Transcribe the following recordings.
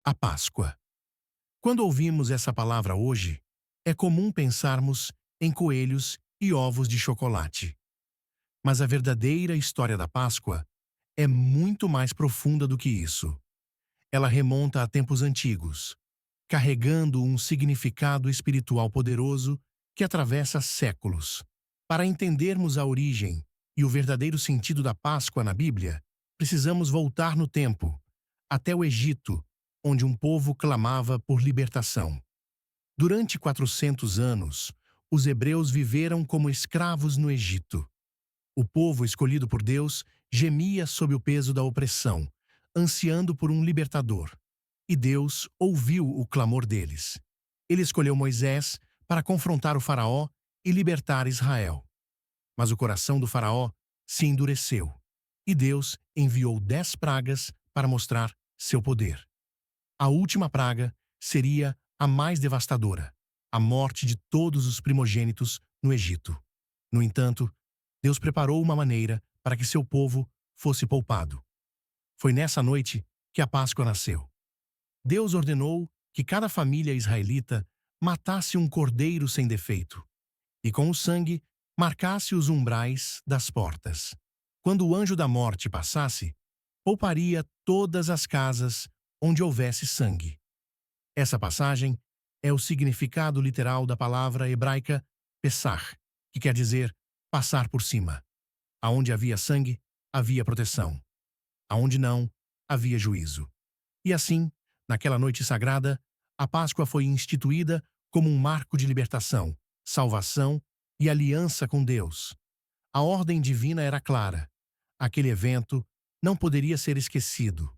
A Páscoa. Quando ouvimos essa palavra hoje, é comum pensarmos em coelhos e ovos de chocolate. Mas a verdadeira história da Páscoa é muito mais profunda do que isso. Ela remonta a tempos antigos, carregando um significado espiritual poderoso que atravessa séculos. Para entendermos a origem e o verdadeiro sentido da Páscoa na Bíblia, precisamos voltar no tempo, até o Egito, onde um povo clamava por libertação. Durante 400 anos, os hebreus viveram como escravos no Egito. O povo escolhido por Deus gemia sob o peso da opressão, ansiando por um libertador. E Deus ouviu o clamor deles. Ele escolheu Moisés para confrontar o faraó e libertar Israel. Mas o coração do faraó se endureceu, e Deus enviou 10 pragas para mostrar seu poder. A última praga seria a mais devastadora, a morte de todos os primogênitos no Egito. No entanto, Deus preparou uma maneira para que seu povo fosse poupado. Foi nessa noite que a Páscoa nasceu. Deus ordenou que cada família israelita matasse um cordeiro sem defeito, e com o sangue marcasse os umbrais das portas. Quando o anjo da morte passasse, pouparia todas as casas onde houvesse sangue. Essa passagem é o significado literal da palavra hebraica Pessach, que quer dizer passar por cima. Aonde havia sangue, havia proteção. Aonde não, havia juízo. E assim, naquela noite sagrada, a Páscoa foi instituída como um marco de libertação, salvação e aliança com Deus. A ordem divina era clara. Aquele evento não poderia ser esquecido.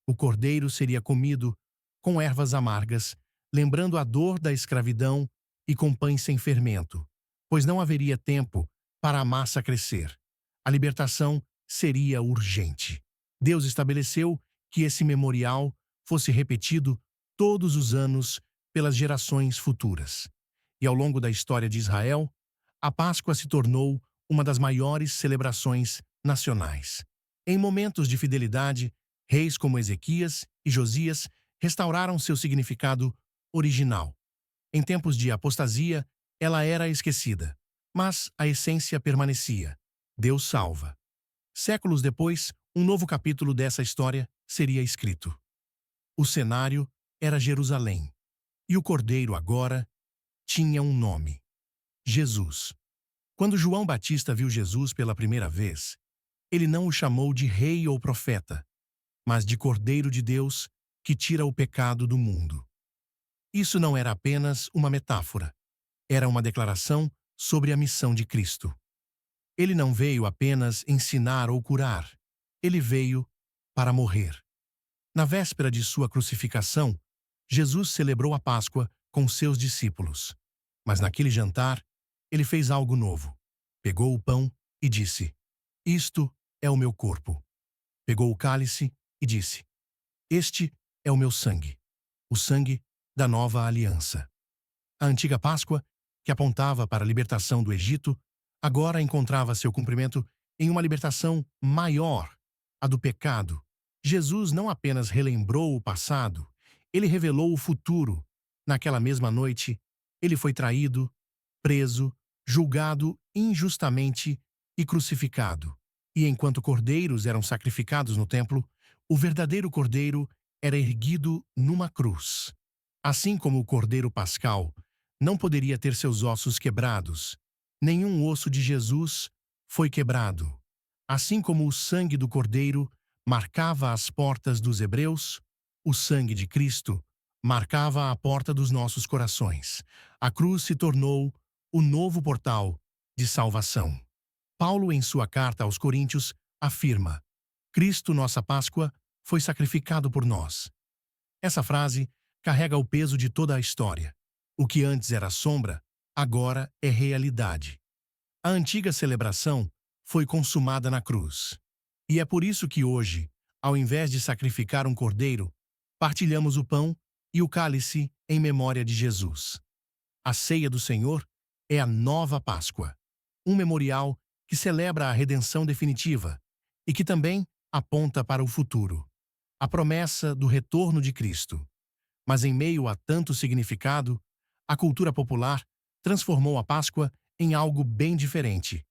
O cordeiro seria comido com ervas amargas, lembrando a dor da escravidão, e com pães sem fermento, pois não haveria tempo para a massa crescer. A libertação seria urgente. Deus estabeleceu que esse memorial fosse repetido todos os anos pelas gerações futuras. E ao longo da história de Israel, a Páscoa se tornou uma das maiores celebrações nacionais. Em momentos de fidelidade, reis como Ezequias e Josias restauraram seu significado original. Em tempos de apostasia, ela era esquecida, mas a essência permanecia. Deus salva. Séculos depois, um novo capítulo dessa história seria escrito. O cenário era Jerusalém, e o cordeiro agora tinha um nome: Jesus. Quando João Batista viu Jesus pela primeira vez, ele não o chamou de rei ou profeta, mas de Cordeiro de Deus que tira o pecado do mundo. Isso não era apenas uma metáfora, era uma declaração sobre a missão de Cristo. Ele não veio apenas ensinar ou curar, ele veio para morrer. Na véspera de sua crucificação, Jesus celebrou a Páscoa com seus discípulos. Mas naquele jantar, ele fez algo novo. Pegou o pão e disse: "Isto é o meu corpo." Pegou o cálice e disse: "Este é o meu sangue, o sangue da nova aliança." A antiga Páscoa, que apontava para a libertação do Egito, agora encontrava seu cumprimento em uma libertação maior, a do pecado. Jesus não apenas relembrou o passado, ele revelou o futuro. Naquela mesma noite, ele foi traído, preso, julgado injustamente e crucificado. E enquanto cordeiros eram sacrificados no templo, o verdadeiro cordeiro era erguido numa cruz. Assim como o cordeiro pascal não poderia ter seus ossos quebrados, nenhum osso de Jesus foi quebrado. Assim como o sangue do cordeiro marcava as portas dos hebreus, o sangue de Cristo marcava a porta dos nossos corações. A cruz se tornou o novo portal de salvação. Paulo, em sua carta aos Coríntios, afirma: "Cristo, nossa Páscoa, foi sacrificado por nós." Essa frase carrega o peso de toda a história. O que antes era sombra, agora é realidade. A antiga celebração foi consumada na cruz. E é por isso que hoje, ao invés de sacrificar um cordeiro, partilhamos o pão e o cálice em memória de Jesus. A ceia do Senhor é a nova Páscoa, um memorial que celebra a redenção definitiva e que também aponta para o futuro. a promessa do retorno de Cristo. Mas em meio a tanto significado, a cultura popular transformou a Páscoa em algo bem diferente.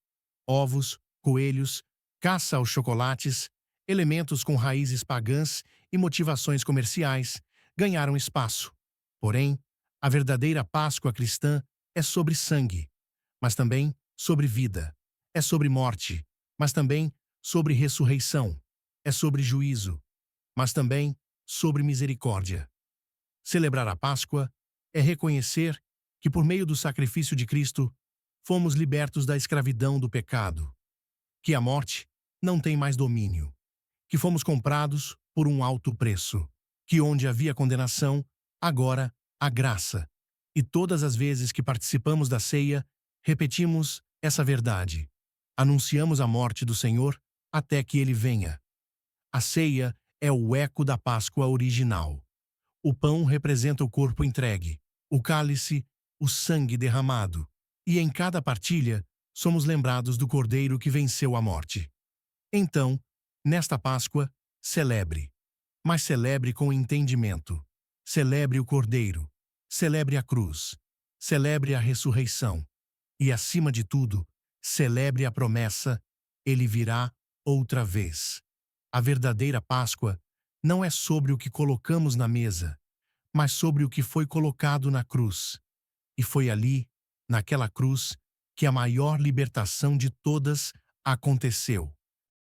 Ovos, coelhos, caça aos chocolates, elementos com raízes pagãs e motivações comerciais ganharam espaço. Porém, a verdadeira Páscoa cristã é sobre sangue, mas também sobre vida. É sobre morte, mas também sobre ressurreição. É sobre juízo, mas também sobre misericórdia. Celebrar a Páscoa é reconhecer que, por meio do sacrifício de Cristo, fomos libertos da escravidão do pecado, que a morte não tem mais domínio, que fomos comprados por um alto preço, que onde havia condenação, agora há graça. E todas as vezes que participamos da ceia, repetimos essa verdade. Anunciamos a morte do Senhor até que ele venha. A ceia é o eco da Páscoa original. O pão representa o corpo entregue, o cálice, o sangue derramado. E em cada partilha, somos lembrados do Cordeiro que venceu a morte. Então, nesta Páscoa, celebre. Mas celebre com entendimento. Celebre o Cordeiro. Celebre a cruz. Celebre a ressurreição. E, acima de tudo, celebre a promessa: ele virá outra vez. A verdadeira Páscoa não é sobre o que colocamos na mesa, mas sobre o que foi colocado na cruz. E foi ali, naquela cruz, que a maior libertação de todas aconteceu.